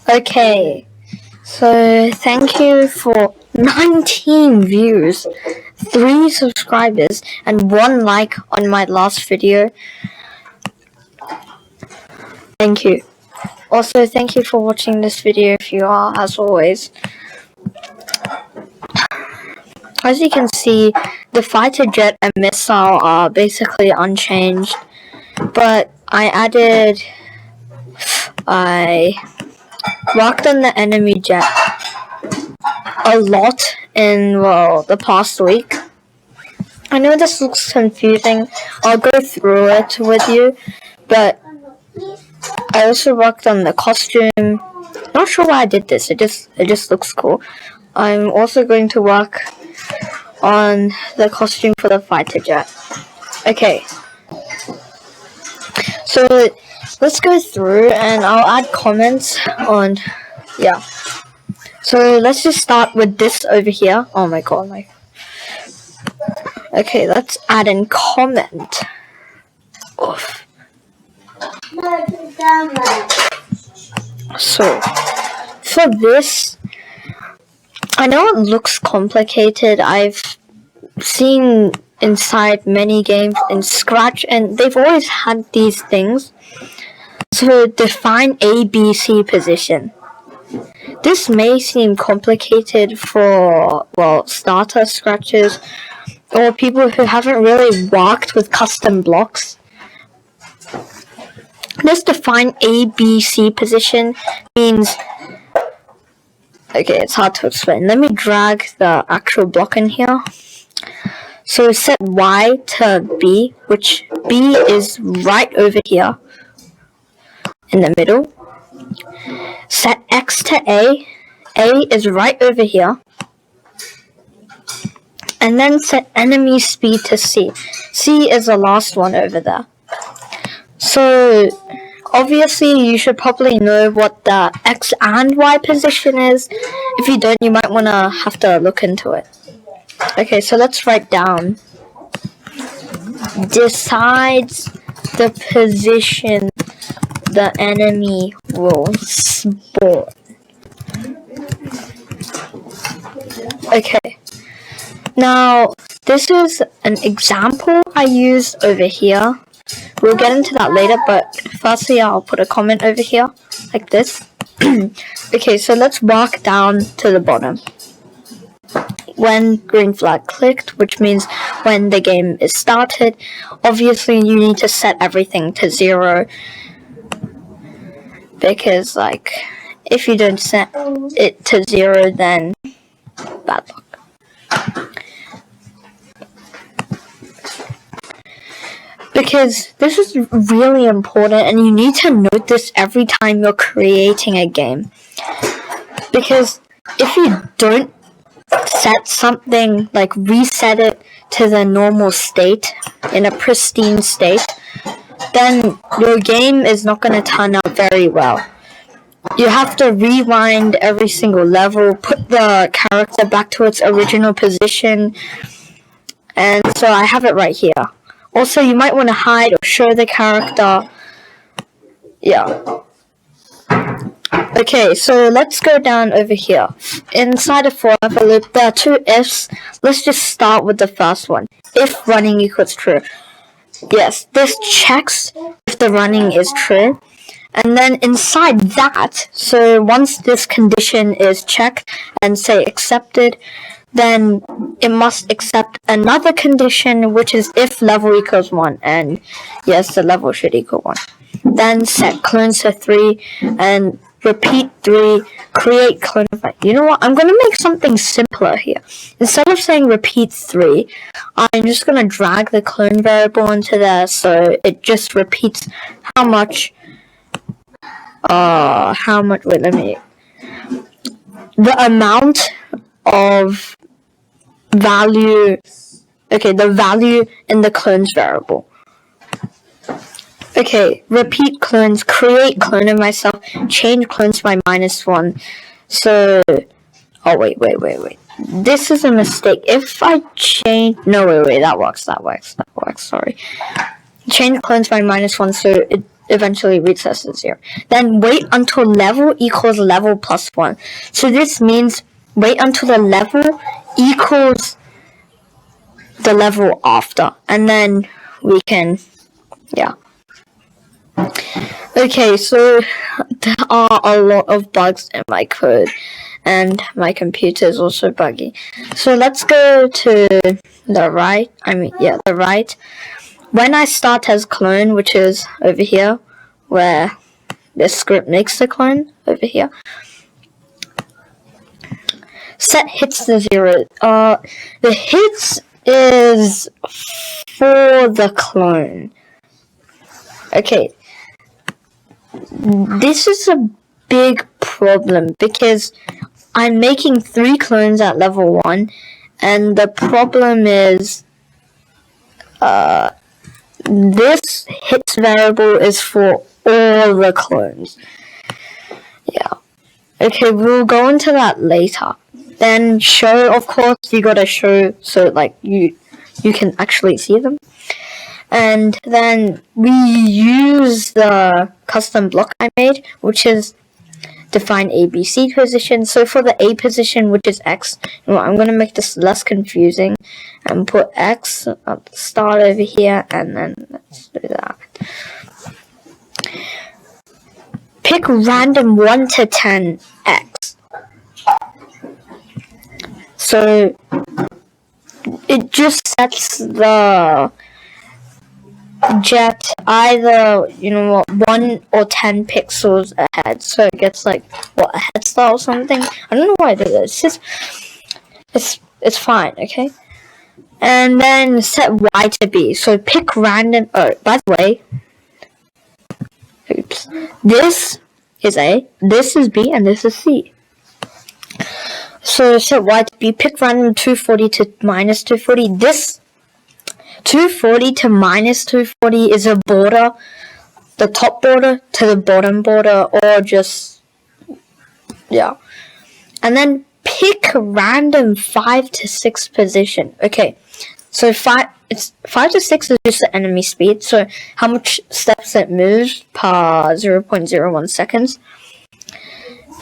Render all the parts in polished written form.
Okay, so thank you for 19 views, 3 subscribers, and 1 like on my last video. Thank you. Also, thank you for watching this video if you are, as always. As you can see, the fighter jet and missile are basically unchanged, but I worked on the enemy jet a lot in, the past week. I know this looks confusing. I'll go through it with you, but I also worked on the costume. Not sure why I did this. It just looks cool. I'm also going to work on the costume for the fighter jet. Okay. So let's go through and I'll add comments on, yeah. So let's just start with this over here. Oh my god, okay, let's add in comment. Oof. So for this, I know it looks complicated. I've seen inside many games in Scratch, and they've always had these things. So define ABC position. This may seem complicated for, starter Scratchers or people who haven't really worked with custom blocks. This define ABC position means, okay, it's hard to explain. Let me drag the actual block in here. So set Y to B, which B is right over here in the middle. Set X to A is right over here. And then set enemy speed to C. C is the last one over there. So obviously you should probably know what the X and Y position is. If you don't, you might have to look into it. Okay, so let's write down. Decides the position the enemy will spawn. Okay. Now, this is an example I used over here. We'll get into that later, but firstly I'll put a comment over here, like this. Okay, so let's walk down to the bottom. When green flag clicked, which means when the game is started, obviously you need to set everything to 0. Because, if you don't set it to 0, then bad luck. Because this is really important and you need to note this every time you're creating a game. Because if you don't set something, reset it to the normal state, in a pristine state, then your game is not going to turn out very well. You have to rewind every single level, put the character back to its original position, and so I have it right here. Also, you might want to hide or show the character. Yeah. Okay, so let's go down over here. Inside of forever loop, there are 2 ifs. Let's just start with the first one. If running equals true. Yes, this checks if the running is true. And then inside that, so once this condition is checked and say accepted, then it must accept another condition, which is if level equals 1. And yes, the level should equal 1. Then set clones to 3 and repeat 3, create clone. You know what? I'm going to make something simpler here. Instead of saying repeat 3, I'm just going to drag the clone variable into there so it just repeats how much, the amount of value, the value in the clones variable. Okay, repeat clones, create clone of myself, change clones by -1. So, oh wait. This is a mistake. If I change, no, wait, that works, sorry. Change clones by -1 so it eventually resets to 0. Then wait until level equals level plus 1. So this means wait until the level equals the level after, and then we can, yeah. Okay, so there are a lot of bugs in my code, and my computer is also buggy. So let's go to the right. The right. When I start as clone, which is over here, where this script makes the clone, over here, set hits to 0. The hits is for the clone. Okay, this is a big problem because I'm making 3 clones at level 1, and the problem is this hits variable is for all the clones. Yeah. Okay, we'll go into that later. Then show, of course, you gotta show so like you can actually see them. And then we use the custom block I made, which is define ABC position. So for the A position, which is X, I'm going to make this less confusing and put X at the start over here, and then let's do that. Pick random 1 to 10 X. So it just sets the jet either 1 or 10 pixels ahead, so it gets like a head start or something. I don't know why I did this. It's fine, okay. And then set Y to B. So pick random. Oh, by the way, oops. This is A, this is B, and this is C. So set Y to B. Pick random 240 to minus 240. This 240 to minus 240 is a border, the top border to the bottom border, or just, yeah. And then pick random 5 to 6 position. Okay, so 5 to 6 is just the enemy speed, so how much steps it moves per 0.01 seconds.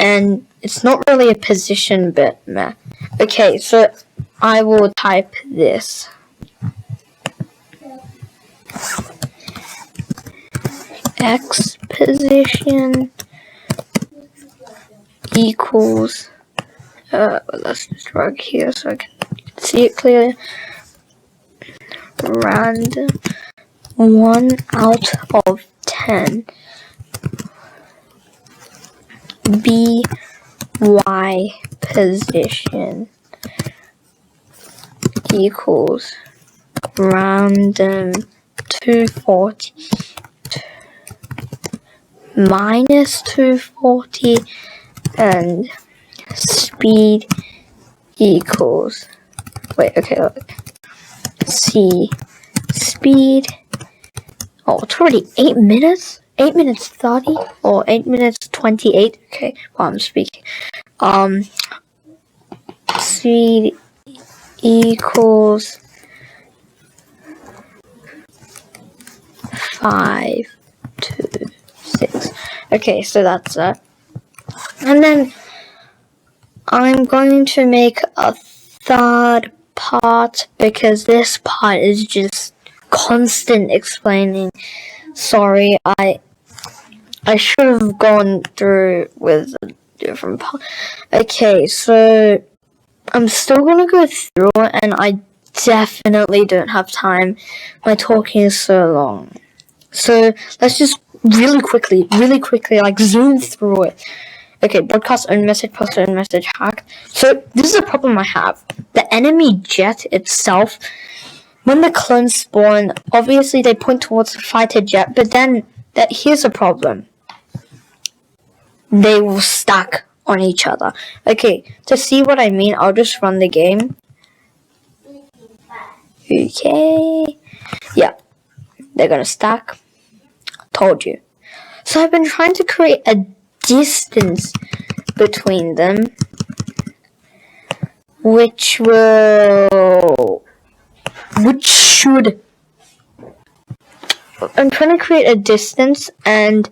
And it's not really a position bit, meh. Okay, so I will type this. X position equals let's just drag here so I can see it clearly. Random 1 out of 10 BY position equals random 240 minus 240 and speed equals C speed. Oh, it's already 8 minutes? 8 minutes 30 or 8 minutes 28. Okay, while I'm speaking. Speed equals 5 to 6. Okay, so that's that. And then I'm going to make a third part because this part is just constant explaining. Sorry, I should have gone through with a different part. Okay, so I'm still gonna go through it, and I definitely don't have time. My talking is so long. So let's just really quickly, like zoom through it. Okay, broadcast own message, post own message, hack. So this is a problem I have. The enemy jet itself, when the clones spawn, obviously they point towards the fighter jet, but then here's a problem. They will stack on each other. Okay, to see what I mean, I'll just run the game. Okay. Yeah, they're gonna stack. Told you. So I've been trying to create a distance between them, which should I'm trying to create a distance, and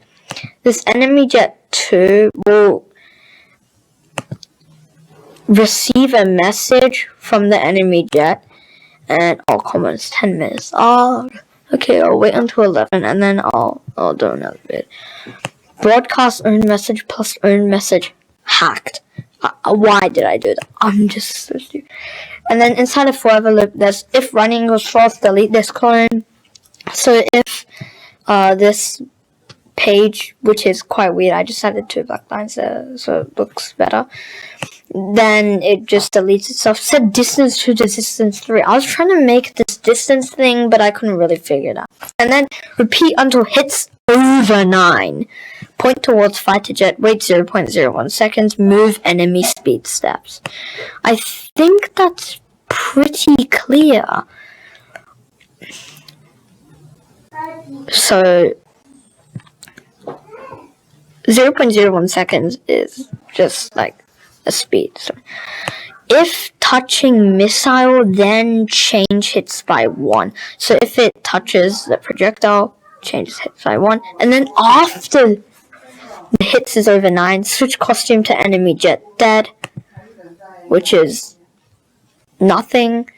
this enemy jet 2 will receive a message from the enemy jet, and I'll comment 10 minutes. Okay, I'll wait until 11, and then I'll do another bit. Broadcast earned message plus earned message hacked. Why did I do that? I'm just so stupid. And then inside of forever loop, there's if running equals false, delete this clone. So if this page, which is quite weird, I just added 2 black lines there so it looks better, then it just deletes itself. Set distance to the distance 3. I was trying to make this distance thing, but I couldn't really figure it out. And then repeat until hits over 9. Point towards fighter jet, wait 0.01 seconds, move enemy speed steps. I think that's pretty clear. So 0.01 seconds is just like a speed. So if touching missile, then change hits by 1. So if it touches the projectile, changes hits by 1. And then after the hits is over 9, switch costume to enemy jet dead, which is nothing.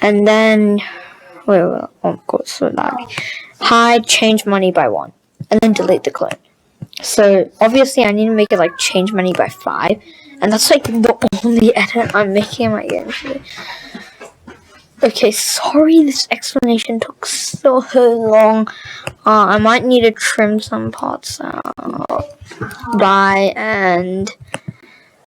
And then oh god, so laggy. Hide, change money by 1, and then delete the clone. So obviously I need to make it like change money by 5, and that's like the only edit I'm making in my game today. Okay, sorry this explanation took so long. I might need to trim some parts out. Bye, and